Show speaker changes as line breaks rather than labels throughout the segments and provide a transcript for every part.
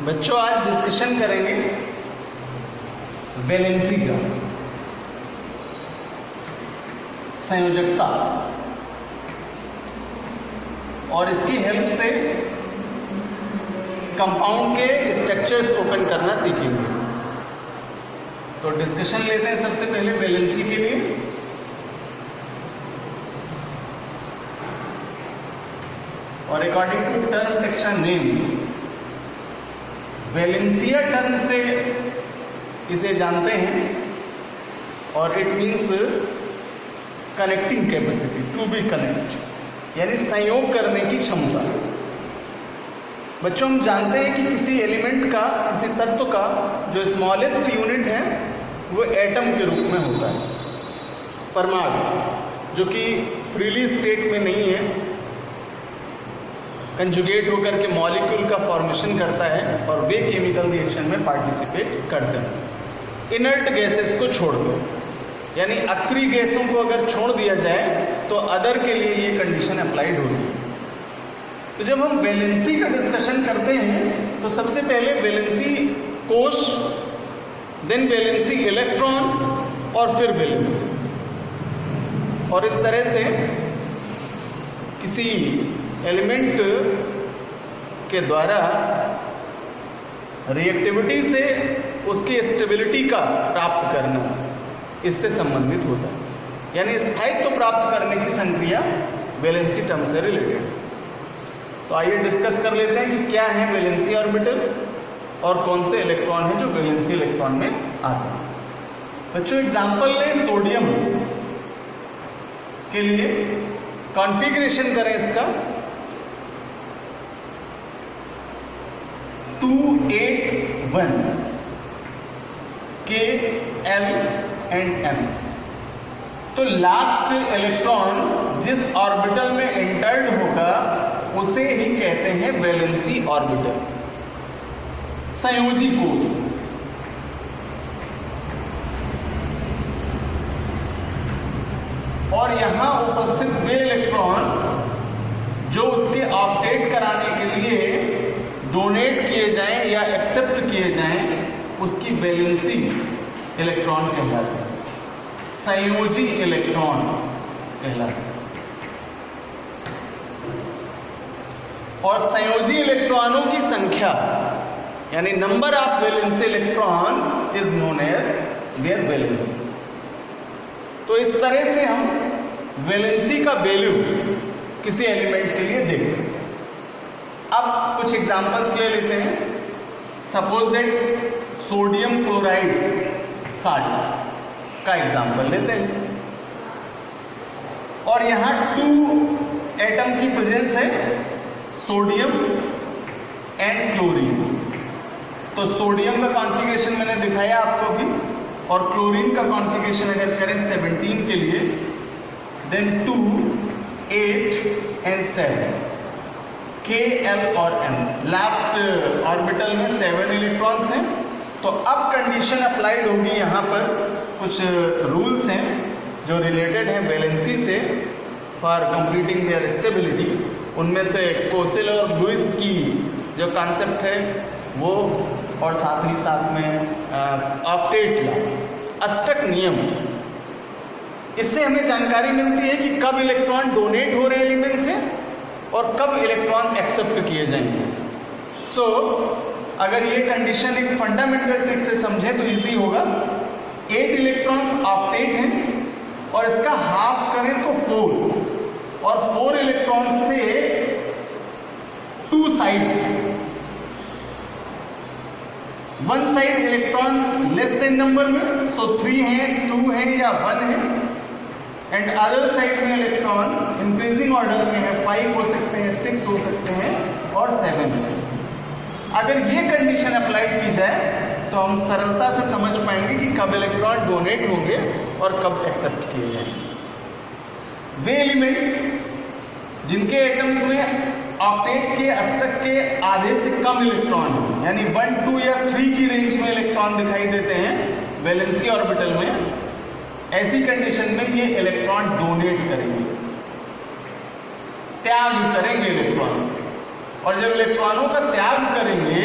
बच्चों आज डिस्कशन करेंगे वैलेंसी का, संयोजकता, और इसकी हेल्प से कंपाउंड के स्ट्रक्चर्स ओपन करना सीखेंगे। तो डिस्कशन लेते हैं सबसे पहले वैलेंसी के लिए। और अकॉर्डिंग टू टर्म टेक्शन नेम, वैलेंसिया टर्म से इसे जानते हैं और it means connecting capacity, to be connect, यानी संयोग करने की क्षमता। बच्चों हम जानते हैं कि किसी एलिमेंट का, किसी तत्व का जो स्मॉलेस्ट यूनिट है वो एटम के रूप में होता है, परमाणु, जो कि फ्रीली स्टेट में नहीं है, कंजुगेट होकर के मॉलिक्यूल का फॉर्मेशन करता है और वे केमिकल रिएक्शन में पार्टिसिपेट करते हैं इनर्ट गैसेस को छोड़कर। यानी अक्रिय गैसों को अगर छोड़ दिया जाए तो अदर के लिए ये कंडीशन अप्लाइड होगी। तो जब हम वैलेंसी का डिस्कशन करते हैं तो सबसे पहले वैलेंसी कोश, देन वैलेंसी इलेक्ट्रॉन और फिर वैलेंसी, और इस तरह से किसी एलिमेंट के द्वारा रिएक्टिविटी से उसकी स्टेबिलिटी का प्राप्त करना इससे संबंधित होता है, यानी स्थायित्व प्राप्त करने की संक्रिया वैलेंसी टर्म से रिलेटेड। तो आइए डिस्कस कर लेते हैं कि क्या है वैलेंसी ऑर्बिटल और कौन से इलेक्ट्रॉन हैं जो वैलेंसी इलेक्ट्रॉन में आते हैं। बच्चों एग्जाम्पल लें सोडियम के लिए, कॉन्फ़िगरेशन करें इसका 281 K L एंड M। तो लास्ट इलेक्ट्रॉन जिस ऑर्बिटल में एंटर्ड होगा उसे ही कहते हैं वैलेंसी ऑर्बिटल, संयोजी कोश। और यहां उपस्थित वे इलेक्ट्रॉन जो उसके ऑक्टेट कराने के लिए डोनेट किए जाएं या एक्सेप्ट किए जाएं उसकी वैलेंसी इलेक्ट्रॉन कहलाते हैं, संयोजी इलेक्ट्रॉन कहलाते हैं। और संयोजी इलेक्ट्रॉनों की संख्या यानी number of valency electron is known as their valency. तो इस तरह से हम वैलेंसी का वैल्यू किसी एलिमेंट के लिए देख सकते हैं। अब कुछ एग्जांपल्स ले लेते हैं। Suppose that sodium chloride salt का एग्जांपल लेते हैं और यहां 2 एटम की प्रेजेंस है, सोडियम एंड क्लोरीन। तो सोडियम का कॉन्फ़िगरेशन मैंने दिखाया आपको अभी, और क्लोरीन का कॉन्फ़िगरेशन अगर करें 17 के लिए, देन 2, 8 एंड 7, K, L और M। लास्ट ऑर्बिटल में 7 इलेक्ट्रॉन्स हैं। तो अब कंडीशन अप्लाइड होगी, यहाँ पर कुछ रूल्स हैं जो रिलेटेड हैं वैलेंसी से फॉर कंप्लीटिंग देयर स्टेबिलिटी। उनमें से कोसेल और लुईस की जो कॉन्सेप्ट है वो, और साथ ही साथ में ऑक्टेट लॉ, अष्टक नियम। इससे हमें जानकारी मिलती है कि कब इलेक्ट्रॉन डोनेट हो रहे हैं एलिमेंट से और कब इलेक्ट्रॉन एक्सेप्ट किए जाएंगे। सो अगर ये कंडीशन एक फंडामेंटल ट्रिक से समझें तो इजी होगा। 8 इलेक्ट्रॉन्स ऑक्टेट हैं और इसका हाफ करें तो 4, और 4 इलेक्ट्रॉन्स से 2 sides, one side electron less than number में, सो 3 है, 2 है या 1 है, एंड अदर साइड में इलेक्ट्रॉन इंक्रीजिंग ऑर्डर में है, 5 हो सकते हैं, 6 हो सकते हैं और 7 हो सकते हैं। अगर ये कंडीशन अप्लाइड की जाए तो हम सरलता से समझ पाएंगे कि कब इलेक्ट्रॉन डोनेट होंगे और कब एक्सेप्ट किए जाएंगे। वे एलिमेंट जिनके एटम्स में ऑक्टेट के अष्टक के आधे से कम इलेक्ट्रॉन है, यानी 1, 2 या 3 की रेंज में इलेक्ट्रॉन दिखाई देते हैं वैलेंसी ऑर्बिटल में, ऐसी कंडीशन में ये इलेक्ट्रॉन डोनेट करेंगे, त्याग करेंगे इलेक्ट्रॉन। और जब इलेक्ट्रॉनों का त्याग करेंगे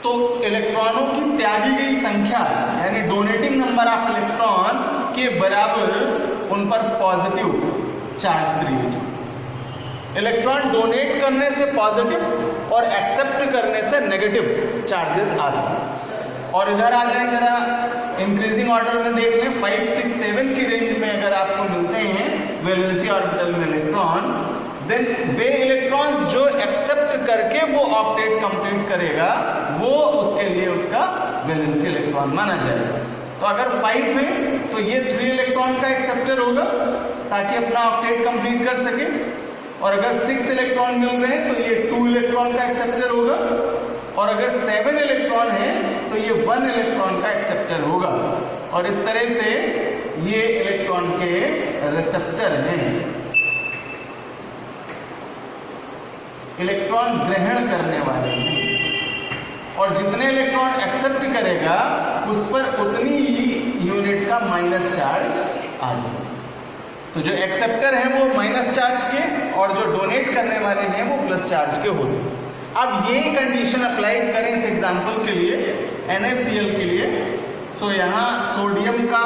तो इलेक्ट्रॉनों की त्यागी गई संख्या यानी डोनेटिंग नंबर ऑफ इलेक्ट्रॉन के बराबर उन पर पॉजिटिव चार्ज क्रिएट हो। इलेक्ट्रॉन डोनेट करने से पॉजिटिव और एक्सेप्ट करने से नेगेटिव चार्जेस आते हैं। और इधर आ जाए जरा इंक्रीजिंग ऑर्डर में देख लें, 5, 6, 7 की रेंज में अगर आपको मिलते हैं वैलेंसी ऑर्बिटल में इलेक्ट्रॉन, देन वे इलेक्ट्रॉन्स जो एक्सेप्ट करके वो ऑक्टेट कंप्लीट करेगा वो उसके लिए उसका वैलेंसी इलेक्ट्रॉन माना जाएगा। तो अगर 5 है तो ये 3 इलेक्ट्रॉन का एक्सेप्टर होगा ताकि अपना ऑक्टेट कंप्लीट कर सके, और अगर 6 इलेक्ट्रॉन मिल रहे हैं तो ये 2 इलेक्ट्रॉन का एक्सेप्टर होगा, और अगर 7 इलेक्ट्रॉन है तो ये 1 इलेक्ट्रॉन का एक्सेप्टर होगा। और इस तरह से ये इलेक्ट्रॉन के रिसेप्टर हैं। इलेक्ट्रॉन ग्रहण करने वाले हैं, और जितने इलेक्ट्रॉन एक्सेप्ट करेगा उस पर उतनी ही यूनिट का माइनस चार्ज आ जाएगा। तो जो एक्सेप्टर हैं वो माइनस चार्ज के और जो डोनेट करने वाले हैं वो प्लस चार्ज के होते हैं। अब ये कंडीशन अप्लाई करें इस एग्जांपल के लिए NaCl के लिए। तो यहाँ सोडियम का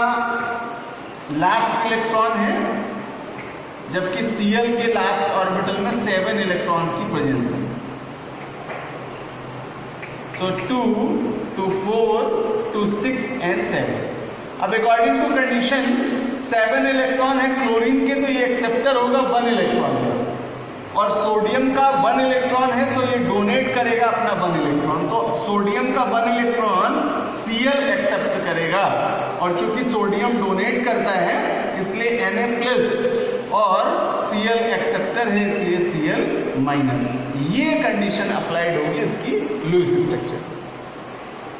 लास्ट इलेक्ट्रॉन है, जबकि Cl के लास्ट ऑर्बिटल में 7 इलेक्ट्रॉन्स की प्रेजेंस है। सो 2, 2, 4, 2, 6 एंड 7। अब अकॉर्डिंग टू कंडीशन 7 इलेक्ट्रॉन है क्लोरीन के, तो ये एक्सेप्टर होगा 1 इलेक्ट्रॉन का, और सोडियम का 1 इलेक्ट्रॉन है, सो ये डोनेट करेगा अपना 1 इलेक्ट्रॉन। तो सोडियम का 1 इलेक्ट्रॉन Cl एक्सेप्ट करेगा, और चूंकि सोडियम डोनेट करता है इसलिए Na प्लस और Cl एक्सेप्टर है इसलिए Cl माइनस। ये कंडीशन अप्लाइड होगी इसकी लुईस स्ट्रक्चर।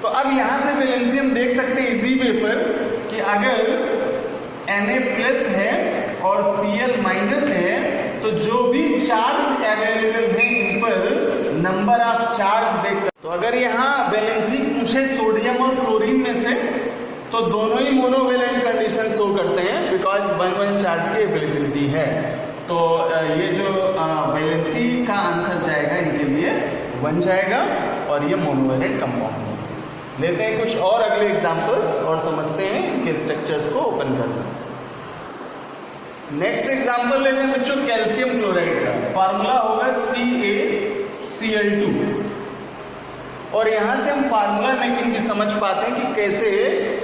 तो अब यहां से वैलेंसी हम देख सकते हैं इजी वे पर कि अगर Na प्लस है और Cl माइनस है तो जो भी चार्ज अवेलेबल है इन पर नंबर ऑफ चार्ज देखकर, तो अगर यहाँ वैलेंसी पूछे सोडियम और क्लोरीन में से तो दोनों ही मोनोवेलेंट कंडीशन शो करते हैं बिकॉज 1 चार्ज की अवेलेबिलिटी है। तो ये जो वैलेंसी का आंसर जाएगा इनके लिए 1 जाएगा, और ये मोनोवेलेंट कंपाउंड है। लेते हैं कुछ और अगले एग्जांपल्स और समझते हैं इनके स्ट्रक्चर्स को ओपन करना। नेक्स्ट एग्जांपल लेते हैं बच्चों कैल्शियम क्लोराइड का। फार्मूला होगा CaCl2, और यहां से हम फार्मूला मेकिंग भी समझ पाते हैं कि कैसे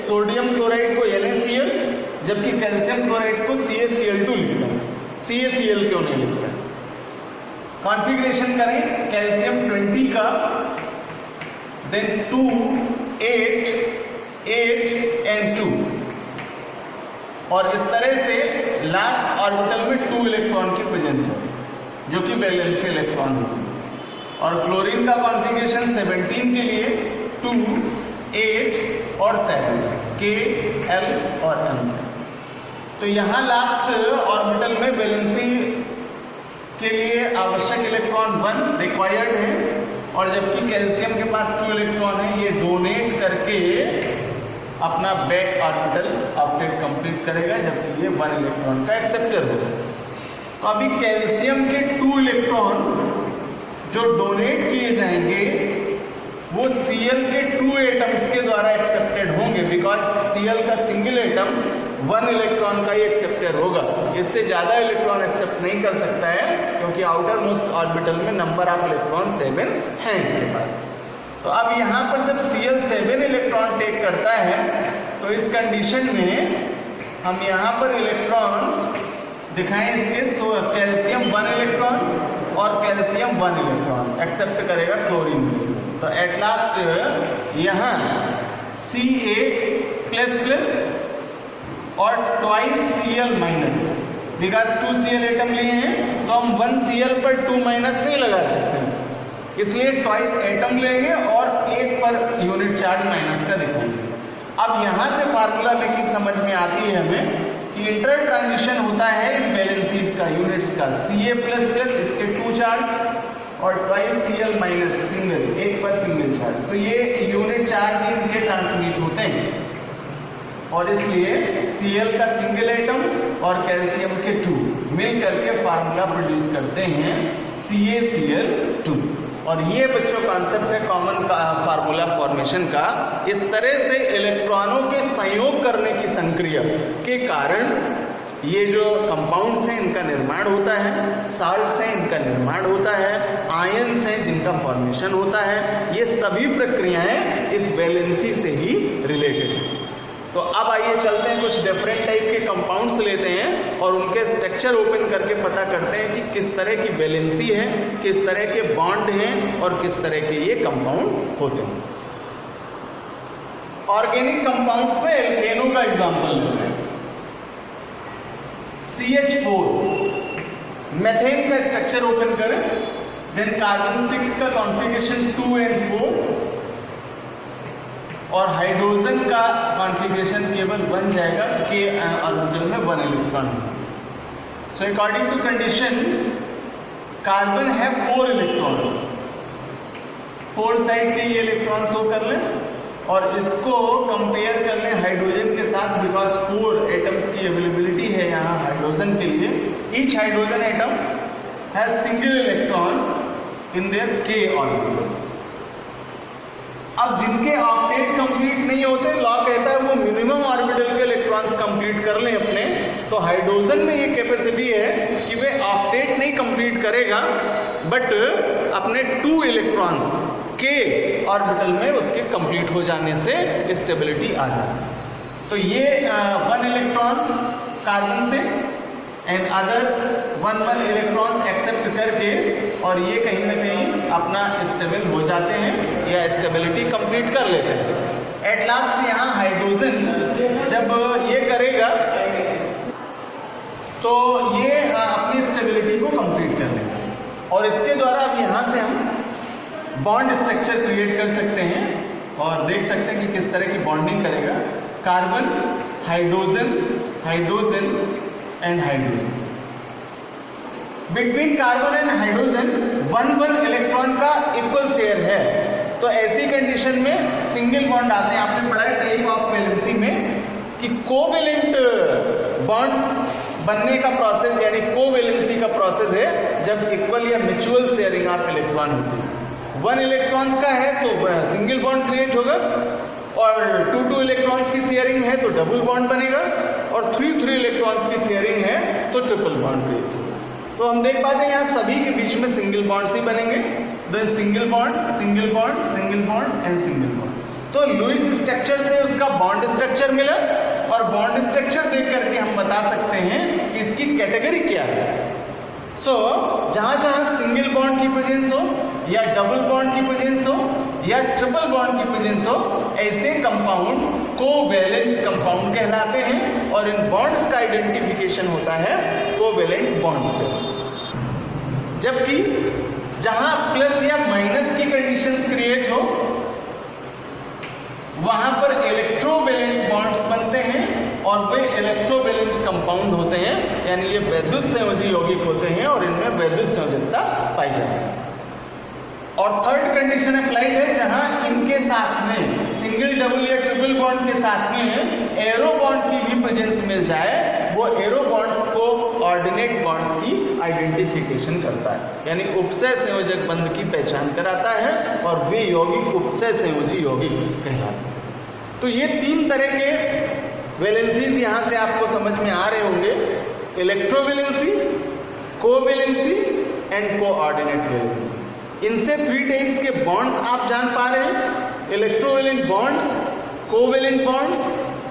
सोडियम क्लोराइड को NaCl जबकि कैल्शियम क्लोराइड को CaCl2 लिखते हैं। CaCl क्यों नहीं लिखते हैं? कॉन्फ़िगरेशन करें कैल्शियम 20 का, देन 2, 8, 8 एंड 2, और इस तरह से लास्ट ऑर्बिटल में 2 इलेक्ट्रॉन की प्रेजेंस है जो कि वैलेंसी इलेक्ट्रॉन है। और क्लोरीन का कॉन्फ़िगरेशन 17 के लिए 2, 8 और 7 K, L और M से। तो यहाँ लास्ट ऑर्बिटल में वैलेंसी के लिए आवश्यक इलेक्ट्रॉन 1 रिक्वायर्ड है, और जबकि कैल्शियम के पास 2 इलेक्ट्रॉन है, ये डोनेट करके अपना बैक ऑर्बिटल ऑक्टेट कंप्लीट करेगा जबकि ये 1 इलेक्ट्रॉन का एक्सेप्टर होगा। तो अभी कैल्शियम के 2 इलेक्ट्रॉन्स जो डोनेट किए जाएंगे वो Cl के 2 एटम्स के द्वारा एक्सेप्टेड होंगे बिकॉज Cl का सिंगल एटम 1 इलेक्ट्रॉन का ही एक्सेप्टर होगा। इससे ज्यादा इलेक्ट्रॉन एक्सेप्ट नहीं कर सकता है क्योंकि आउटर मोस्ट ऑर्बिटल में नंबर ऑफ इलेक्ट्रॉन 7 है इसके पास। तो अब यहाँ पर जब Cl 7 इलेक्ट्रॉन टेक करता है तो इस कंडीशन में हम यहाँ पर इलेक्ट्रॉन्स दिखाएं इसके। कैल्शियम 1 इलेक्ट्रॉन और कैल्शियम 1 इलेक्ट्रॉन एक्सेप्ट करेगा क्लोरीन। तो एट लास्ट यहाँ Ca++ और twice Cl minus, because 2 Cl atom लिए हैं तो हम 1 Cl पर 2 माइनस नहीं लगा सकते, इसलिए ट्वाइस एटम लेंगे और 1 पर यूनिट चार्ज माइनस का दिखाएंगे। अब यहाँ से फार्मूला मेकिंग समझ में आती है हमें कि इंटर ट्रांजिशन होता है इन वैलेंसीज का, यूनिट्स का। Ca++ इसके 2 चार्ज और ट्वाइस Cl माइनस सिंगल, 1 पर सिंगल चार्ज। तो ये यूनिट चार्ज इनके ट्रांसमिट होते हैं और इसलिए Cl का सिंगल एटम और कैल्शियम के 2 मिल करके फार्मूला प्रोड्यूस करते हैं CaCl2। और ये बच्चों कॉन्सेप्ट है कॉमन फार्मूला फॉर्मेशन का। इस तरह से इलेक्ट्रॉनों के संयोग करने की संक्रिया के कारण ये जो कंपाउंड्स हैं इनका निर्माण होता है, साल्ट्स हैं इनका निर्माण होता है, आयंस हैं जिनका फॉर्मेशन होता है। ये सभी प्रक्रियाएं इस वैलेंसी से ही रिलेटेड हैं। तो अब आइए चलते हैं, कुछ डिफरेंट टाइप के कंपाउंड्स लेते हैं और उनके स्ट्रक्चर ओपन करके पता करते हैं कि किस तरह की वैलेंसी है, किस तरह के बॉन्ड हैं और किस तरह के ये कंपाउंड होते हैं। ऑर्गेनिक कंपाउंड्स में एल्केनो का एग्जांपल लेते हैं। CH4, मेथेन का स्ट्रक्चर ओपन करें, देन कार्बन 6 का कॉन्फ़िगरेशन 2 and 4 और हाइड्रोजन का कॉन्फ़िगरेशन केवल बन जाएगा K ऑर्बिटल में 1 electron. So according to condition carbon है 4 इलेक्ट्रॉन्स, 4 साइड के ये इलेक्ट्रॉन्स शो कर लें और इसको कंपेयर कर लें हाइड्रोजन के साथ, बिकॉज 4 एटम्स की अवेलेबिलिटी है यहाँ हाइड्रोजन के लिए। Each hydrogen atom has single electron in their K orbital. अब जिनके ऑक्टेट कंप्लीट नहीं होते, लॉ कहता है वो मिनिमम ऑर्बिटल के इलेक्ट्रॉन्स कंप्लीट कर लें अपने। तो हाइड्रोजन में ये कैपेसिटी है कि वे ऑक्टेट नहीं कंप्लीट करेगा बट अपने 2 इलेक्ट्रॉन्स K ऑर्बिटल में उसके कंप्लीट हो जाने से स्टेबिलिटी आ जाए। तो ये 1 इलेक्ट्रॉन कार्बन से एंड अदर 1 इलेक्ट्रॉन्स एक्सेप्ट करके और ये कहीं ना कहीं अपना स्टेबल हो जाते हैं या स्टेबिलिटी कंप्लीट कर लेते हैं। एट लास्ट यहाँ हाइड्रोजन जब ये करेगा तो ये अपनी स्टेबिलिटी को कंप्लीट कर लेगा और इसके द्वारा अब यहाँ से हम बॉन्ड स्ट्रक्चर क्रिएट कर सकते हैं और देख सकते हैं कि किस तरह की बॉन्डिंग करेगा। Carbon, hydrogen, hydrogen and hydrogen. Between carbon and hydrogen 1 electron का इक्वल शेयर है। तो ऐसी कंडीशन में सिंगल बॉन्ड आते हैं। आपने पढ़ा है टाइप ऑफ वैलेंसी में कि कोवेलेंट बॉन्ड्स बनने का प्रोसेस यानी कोवेलेंसी का प्रोसेस है जब इक्वल या म्यूचुअल शेयरिंग ऑफ इलेक्ट्रॉन होती है। 1 इलेक्ट्रॉन्स का है तो सिंगल बॉन्ड क्रिएट होगा और 2 इलेक्ट्रॉन्स की शेयरिंग है तो डबल बॉन्ड बनेगा और 3 इलेक्ट्रॉन्स की शेयरिंग है तो ट्रिपल बॉन्ड क्रिएट होगा। तो हम देख पाते हैं यहाँ सभी के बीच में सिंगल बॉन्ड्स ही बनेंगे। Then single bond, single bond, single bond and single bond. तो लुईस स्ट्रक्चर से उसका बॉन्ड स्ट्रक्चर मिला और बॉन्ड स्ट्रक्चर देख करके हम बता सकते हैं कि इसकी कैटेगरी क्या है। सो जहां जहां सिंगल बॉन्ड की प्रेजेंस हो या डबल बॉन्ड की प्रेजेंस हो या ट्रिपल बॉन्ड की प्रेजेंस हो, ऐसे कंपाउंड कोवैलेंट कंपाउंड कहलाते हैं और इन बॉन्ड्स का आइडेंटिफिकेशन होता है कोवैलेंट बॉन्ड से। जबकि जहां प्लस या माइनस की कंडीशंस क्रिएट हो वहां पर इलेक्ट्रोवैलेंट बॉन्ड्स बनते हैं और वे इलेक्ट्रोवैलेंट कंपाउंड होते हैं, यानी ये वैद्युत संयोजी यौगिक होते हैं और इनमें वैद्युत संयोजकता पाई जाती है। और थर्ड कंडीशन अप्लाइड है जहां इनके साथ में सिंगल, डबल या ट्रिपल बॉन्ड के साथ में एरो बॉन्ड की भी प्रेजेंस मिल जाए, वो एरो बॉन्ड्स को ऑर्डिनेट बॉन्ड्स की आइडेंटिफिकेशन करता है, यानी उपसय संयोजक बंध की पहचान कराता है और वे यौगिक उपसय संयोजी यौगिक कहलाते हैं। तो ये 3 तरह के वैलेंसीज यहाँ से आपको समझ में आ रहे होंगे, electrovalency, covalency and coordinate valency. इनसे 3 टाइप्स के बॉन्ड्स आप जान पा रहे हैं, electrovalent bonds, covalent bonds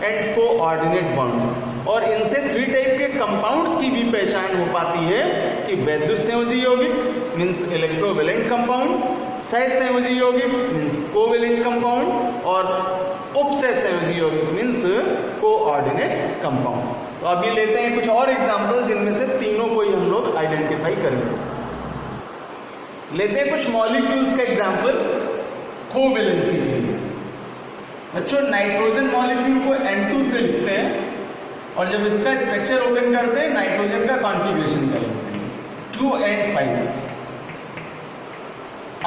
and coordinate bonds. और इनसे 3 टाइप के कंपाउंड्स की भी पहचान हो पाती है कि वैद्युत संयोजी यौगिक मीन्स इलेक्ट्रोवैलेंट कंपाउंड, सह संयोजी यौगिक मीन्स कोवैलेंट कंपाउंड और उपसह संयोजी यौगिक मीन्स कोऑर्डिनेट कंपाउंड। तो अभी लेते हैं कुछ और एग्जांपल्स जिनमें से तीनों को ही हम लोग आइडेंटिफाई करेंगे। लेते हैं कुछ मॉलिक्यूल्स का एग्जांपल कोवैलेंसी के लिए। बच्चों नाइट्रोजन मॉलिक्यूल को N2 से लिखते हैं और जब इसका स्ट्रक्चर ओपन करते हैं नाइट्रोजन का कॉन्फ़िगरेशन कर लेते हैं 2 and 5।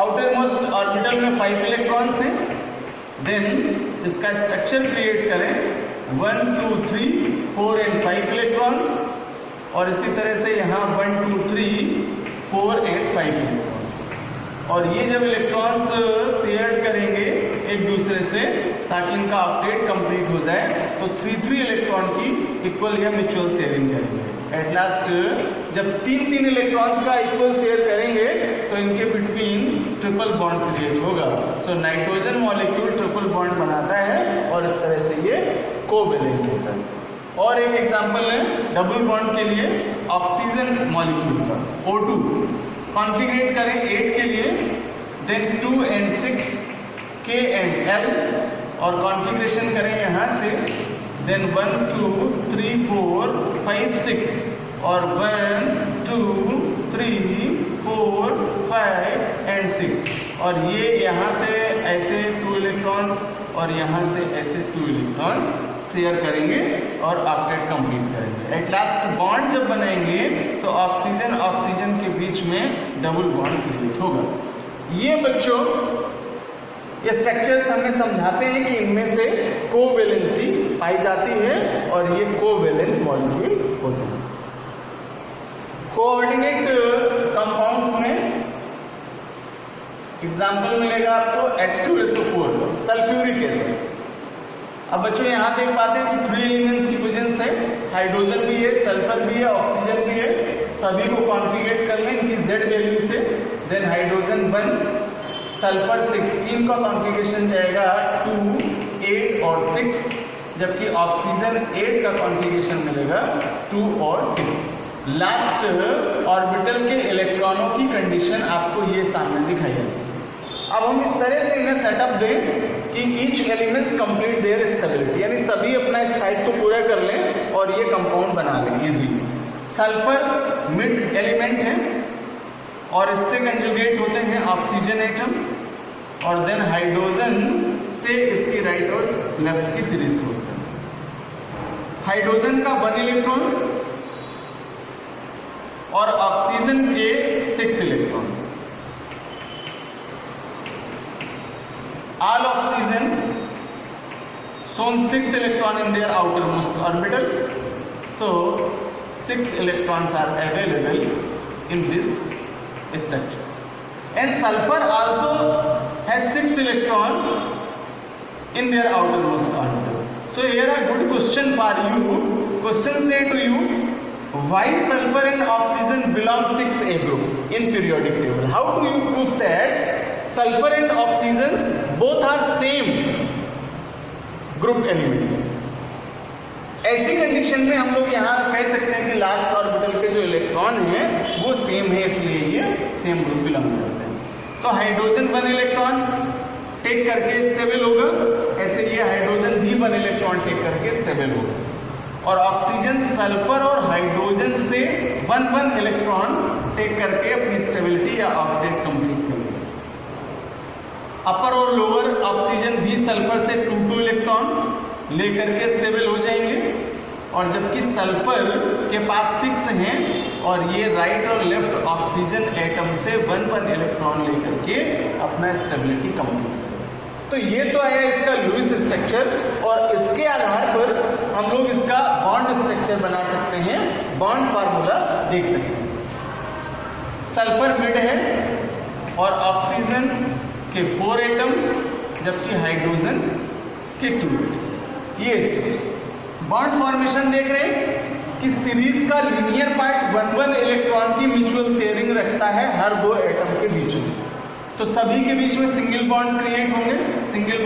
आउटर मोस्ट ऑर्बिटल में 5 इलेक्ट्रॉन्स हैं। देन इसका स्ट्रक्चर क्रिएट करें 1, 2, 3, 4 and 5 इलेक्ट्रॉन्स और इसी तरह से यहाँ 1, 2, 3, 4 and 5 इलेक्ट्रॉन्स और ये जब इलेक्ट्रॉन्स शेयर करेंगे एक दूसरे से ताकि इनका ऑक्टेट कंप्लीट हो जाए, तो 3 इलेक्ट्रॉन की इक्वल या म्यूचुअल शेयरिंग करेंगे। एट लास्ट जब 3 इलेक्ट्रॉन्स का इक्वल शेयर करेंगे तो इनके बिटवीन ट्रिपल बॉन्ड क्रिएट होगा। So nitrogen molecule triple bond बनाता है और इस तरह से ये कोवेलेंट होता है। और एक एग्जांपल है डबल बॉन्ड के लिए ऑक्सीजन मॉलिक्यूल का O2 कॉन्फ़िगरेट करें 8 के लिए, then 2 and 6 K and L और कॉन्फ़िगरेशन करें यहाँ से, देन 1 2 3 4 5 6 और 1 2 3 4 5 and 6 और ये यहाँ से ऐसे 2 इलेक्ट्रॉन्स और यहाँ से ऐसे 2 इलेक्ट्रॉन्स शेयर करेंगे और ऑक्टेट कंप्लीट करेंगे। एट लास्ट बॉन्ड जब बनाएंगे सो ऑक्सीजन ऑक्सीजन के बीच में डबल बॉन्ड क्रिएट होगा। ये बच्चों ये स्ट्रक्चर्स हमें समझाते हैं कि इनमें से कोवेलेंसी पाई जाती है और ये कोवेलेंट मॉलिक्यूल होते हैं। कोऑर्डिनेट कंपाउंड्स में एग्जांपल मिलेगा आपको H2SO4 सल्फ्यूरिक एसिड। अब बच्चों यहाँ देख पाते हैं कि 3 एलिमेंट्स की प्रेजेंस है, हाइड्रोजन भी है, सल्फर भी है, ऑक्सीजन भी है। सभी को कॉन्फ़िगरेट कर लें इनकी Z वैल्यू से, देन हाइड्रोजन 1, सल्फर 16 का कॉन्फ़िगरेशन जाएगा 2, 8 और 6, जबकि ऑक्सीजन 8 का कॉन्फ़िगरेशन मिलेगा 2 और 6। लास्ट ऑर्बिटल के इलेक्ट्रॉनों की कंडीशन आपको ये सामने दिखाई जाएगी। अब हम इस तरह से इन्हें सेटअप दें कि each elements complete their stability, यानी सभी अपना स्थायित्व पूरा कर लें और ये कंपाउंड बना लें इजीली। सल्फर मिड एलिमेंट है और इससे कंजुगेट होते हैं ऑक्सीजन एटम और देन हाइड्रोजन से इसकी राइट और लेफ्ट की सीरीज क्लोज करें। हाइड्रोजन का 1 इलेक्ट्रॉन और ऑक्सीजन के 6 electron. All oxygen shown 6 electron in their outermost orbital, so 6 electrons are available in this structure. And sulfur also has 6 electron in their outermost orbital. So here a good question for you. Question say to you, why sulfur and oxygen belong 6A group in periodic table? How do you prove that sulfur and oxygen both are same group element? ऐसी condition में हम लोग यहाँ कह सकते हैं कि last orbital के जो इलेक्ट्रॉन हैं वो सेम है, इसलिए ये सेम ग्रुप बिलोंग करते हैं। तो हाइड्रोजन 1 इलेक्ट्रॉन टेक करके स्टेबल होगा, ऐसे ये हाइड्रोजन भी 1 इलेक्ट्रॉन टेक करके स्टेबल होगा और ऑक्सीजन सल्फर और हाइड्रोजन से 1 इलेक्ट्रॉन टेक करके अपनी स्टेबिलिटी या ऑक्टेट कंप्लीट करेगा। अपर और लोअर ऑक्सीजन भी सल्फर से 2 इलेक्ट्रॉन लेकर के स्टेबल हो जाएंगे और जबकि सल्फर के पास 6 हैं और ये राइट और लेफ्ट ऑक्सीजन एटम से 1 इलेक्ट्रॉन लेकर के अपना स्टेबिलिटी कंप्लीट करेगा। तो ये तो आया इसका लुईस स्ट्रक्चर और इसके आधार पर हम लोग इसका बॉन्ड स्ट्रक्चर बना सकते हैं, बॉन्ड फार्मूला देख सकते हैं। सल्फर मिड है और ऑक्सीजन के 4 एटम्स जबकि हाइड्रोजन के 2 एटम्स। ये स्ट्रक्चर बॉन्ड फॉर्मेशन देख रहे हैं कि सीरीज का लीनियर पार्ट 1 इलेक्ट्रॉन की म्यूचुअल शेयरिंग रखता है हर 2 एटम के बीच में, तो सभी के बीच में सिंगल बॉन्ड क्रिएट होंगे, सिंगल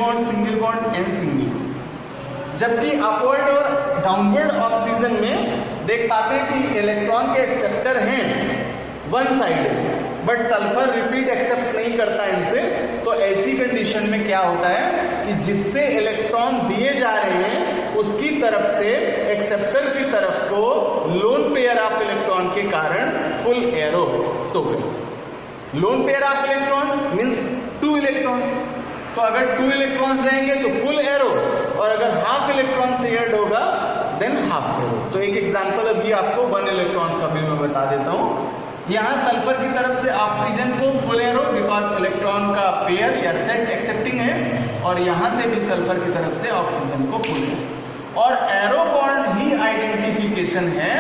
बॉन्ड एंड सिंगल। जबकि अपवर्ड और डाउनवर्ड ऑक्सीजन में देख पाते हैं कि इलेक्ट्रॉन के एक्सेप्टर हैं 1 side, but sulphur repeat accept नहीं करता इनसे। तो ऐसी कंडीशन में क्या होता है कि जिससे इलेक्ट्रॉन दिए जा रहे हैं उसकी तरफ से एक्सेप्टर की तरफ को लोन पेयर ऑफ इलेक्ट्रॉन के कारण फुल एरो शो करें। Lone pair of electron means 2 electrons, तो अगर 2 इलेक्ट्रॉन्स जाएंगे तो फुल एरो और अगर हाफ इलेक्ट्रॉन शेयर्ड होगा देन हाफ एरो। तो एक एग्जांपल अभी आपको 1 इलेक्ट्रॉन्स का भी मैं बता देता हूँ। यहाँ सल्फर की तरफ से ऑक्सीजन को फुल एरो बिकॉज इलेक्ट्रॉन का पेयर या सेट एक्सेप्टिंग है और यहाँ से भी सल्फर की तरफ से ऑक्सीजन को फुल एरो। और एरो बॉन्ड ही आइडेंटिफिकेशन है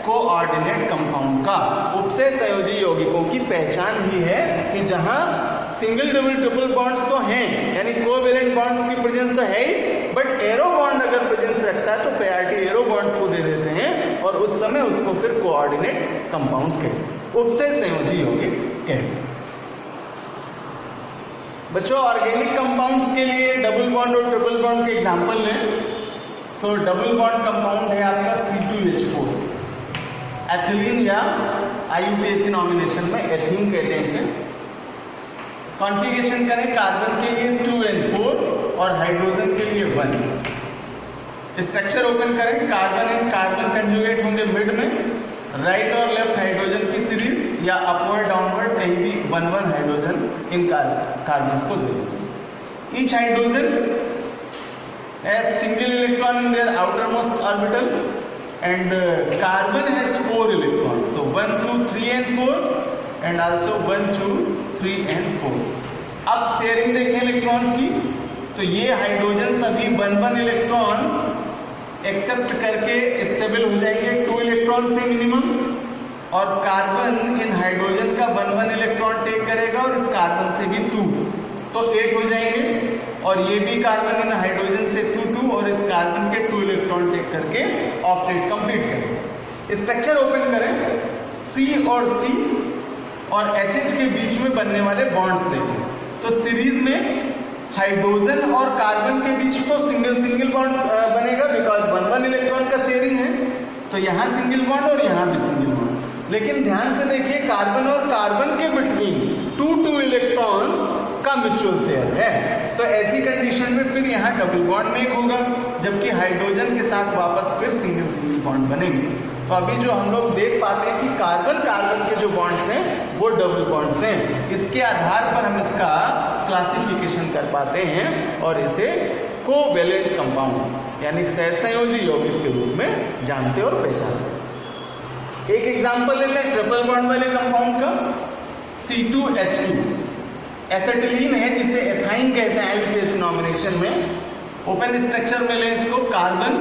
कोऑर्डिनेट कंपाउंड का। उपसे संयोजी यौगिकों की पहचान ही है कि जहाँ सिंगल डबल ट्रिपल बॉन्ड्स तो हैं, यानी कोवेलेंट बॉन्ड की प्रेजेंस तो है ही, बट एरो बॉन्ड अगर प्रेजेंस रखता है तो प्रायोरिटी एरो बॉन्ड्स को दे देते हैं और उस समय उसको फिर कोऑर्डिनेट कंपाउंड्स कहते हैं, उपसय संयोजी यौगिक कहते हैं। बच्चों ऑर्गेनिक कंपाउंड्स के लिए डबल बॉन्ड और ट्रिपल बॉन्ड के एग्जांपल लें। सो डबल बॉन्ड कंपाउंड है आपका C2H4, एथिलीन या IUPAC नॉमिनेशन में एथीन कहते हैं इसे। कॉन्फ़िगरेशन करें कार्बन के लिए 2N4 और हाइड्रोजन के लिए 1। स्ट्रक्चर ओपन करें, कार्बन एंड कार्बन कंजुगेट होंगे मिड में, राइट और लेफ्ट हाइड्रोजन की सीरीज या अपवर्ड डाउनवर्ड कहीं भी 1 हाइड्रोजन इन कार्बन को दे। Each hydrogen have single electron in their outermost orbital and carbon has 4 electrons, so 1 2 3 and 4 and also 1 2 3 and 4। अब शेयरिंग देखें इलेक्ट्रॉन्स की, तो ये हाइड्रोजन सभी 1 इलेक्ट्रॉन्स एक्सेप्ट करके स्टेबल हो जाएंगे 2 इलेक्ट्रॉन से मिनिमम, और कार्बन इन हाइड्रोजन का 1 इलेक्ट्रॉन टेक करेगा और इस कार्बन से भी 2, तो 8 हो जाएंगे, और ये भी कार्बन इन हाइड्रोजन से 2 और इस कार्बन के 2 इलेक्ट्रॉन टेक करके ऑक्टेट कंप्लीट करें। स्ट्रक्चर ओपन करें, C और C और HH के बीच में बनने वाले बॉन्ड्स देखें, तो सीरीज में हाइड्रोजन और कार्बन के बीच तो सिंगल बॉन्ड बनेगा बिकॉज 1 इलेक्ट्रॉन का शेयरिंग है, तो यहाँ सिंगल बॉन्ड और यहाँ भी सिंगल बॉन्ड। लेकिन ध्यान से देखिए कार्बन और कार्बन के बिटवीन 2 इलेक्ट्रॉन्स का म्यूचुअल शेयर है, तो ऐसी कंडीशन में फिर यहाँ डबल बॉन्ड मेक होगा, जबकि हाइड्रोजन के साथ वापस फिर सिंगल बॉन्ड बनेंगे। तो अभी जो हम लोग देख पाते हैं कि कार्बन कार्बन के जो बॉन्ड्स हैं वो डबल बॉन्ड्स हैं, इसके आधार पर हम इसका क्लासिफिकेशन कर पाते हैं और इसे कोवेलेंट कंपाउंड यानी सहसंयोजी यौगिक के रूप में जानते और पहचानते। एक एग्जांपल लेते हैं ट्रिपल बॉन्ड वाले कंपाउंड का, C2H2 एसिटिलीन है जिसे एथाइन कहते हैं IUPAC नॉमिनेशन में। ओपन स्ट्रक्चर में लें इसको, कार्बन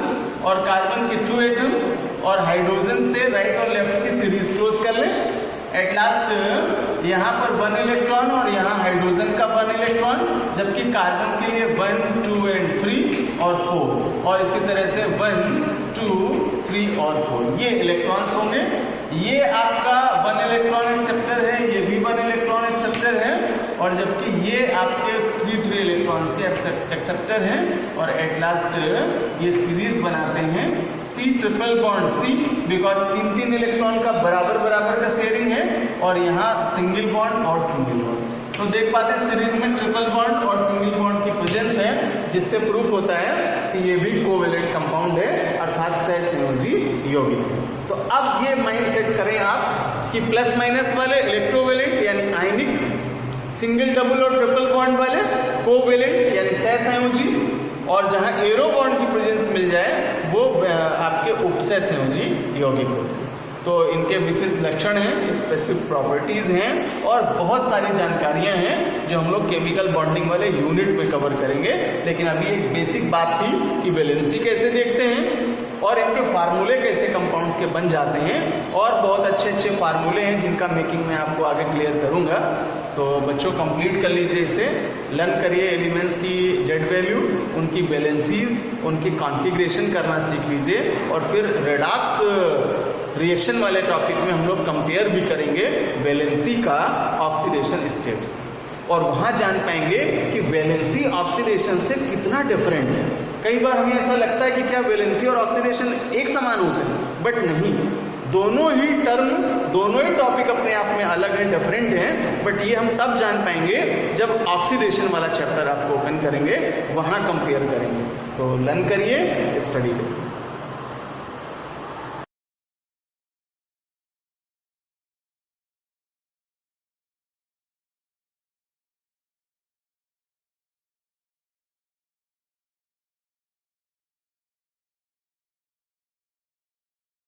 और कार्बन के 2 एटम और हाइड्रोजन से राइट और लेफ्ट की सीरीज क्लोज कर लें। एट लास्ट यहाँ पर 1 इलेक्ट्रॉन और यहाँ हाइड्रोजन का 1 इलेक्ट्रॉन, जबकि कार्बन के लिए 1 2 and 3 और 4, और इसी तरह से 1 2 3 और 4 ये इलेक्ट्रॉन्स होंगे। ये आपका 1 इलेक्ट्रॉन एक्सेप्टर है, ये भी 1 इलेक्ट्रॉन एक्सेप्टर है, और जबकि ये आपके 3 इलेक्ट्रॉन्स के एक्सेप्टर हैं, और एट लास्ट ये सीरीज बनाते हैं C triple bond C, because 3 electron का बराबर का शेयरिंग है, और यहाँ सिंगल बॉन्ड और सिंगल बॉन्ड। तो देख पाते हैं सीरीज में ट्रिपल बॉन्ड और सिंगल बॉन्ड की प्रेजेंस है, जिससे प्रूफ होता है कि ये भी कोवेलेंट कंपाउंड है, अर्थात सहसंयोजी यौगिक है। तो अब ये माइंड सेट करें आप कि प्लस माइनस वाले इलेक्ट्रोवेलेंट यानी आयनिक, सिंगल डबल और ट्रिपल बॉन्ड वाले कोवेलेंट यानी सहसंयोजी, और जहां एरो बॉन्ड की प्रेजेंस मिल जाए वो आपके उपसय संयोजी यौगिक होते हैं। तो इनके विशेष लक्षण हैं, स्पेसिफिक प्रॉपर्टीज हैं, और बहुत सारी जानकारियां हैं जो हम लोग केमिकल बॉन्डिंग वाले यूनिट में कवर करेंगे। लेकिन अभी एक बेसिक बात थी कि वैलेंसी कैसे देखते हैं और इनके फार्मूले कैसे कंपाउंड्स के बन जाते हैं, और बहुत अच्छे फार्मूले हैं जिनका मेकिंग मैं आपको आगे क्लियर करूंगा। तो बच्चों कंप्लीट कर लीजिए इसे, लर्न करिए एलिमेंट्स की जेड वैल्यू, उनकी वैलेंसीज, उनकी कॉन्फ़िगरेशन करना सीख लीजिए, और फिर रेडॉक्स रिएक्शन वाले टॉपिक में हम लोग कंपेयर भी करेंगे वैलेंसी का ऑक्सीडेशन स्टेप्स, और वहाँ जान पाएंगे कि वैलेंसी ऑक्सीडेशन से कितना डिफरेंट है। कई बार हमें ऐसा लगता है कि क्या वैलेंसी और ऑक्सीडेशन एक समान होते हैं, बट नहीं, दोनों ही टर्म, दोनों ही टॉपिक अपने आप में अलग हैं, डिफरेंट हैं, बट ये हम तब जान पाएंगे जब ऑक्सीडेशन वाला चैप्टर आपको ओपन करेंगे, वहाँ कंपेयर करेंगे। तो लर्न करिए, स्टडी करिए।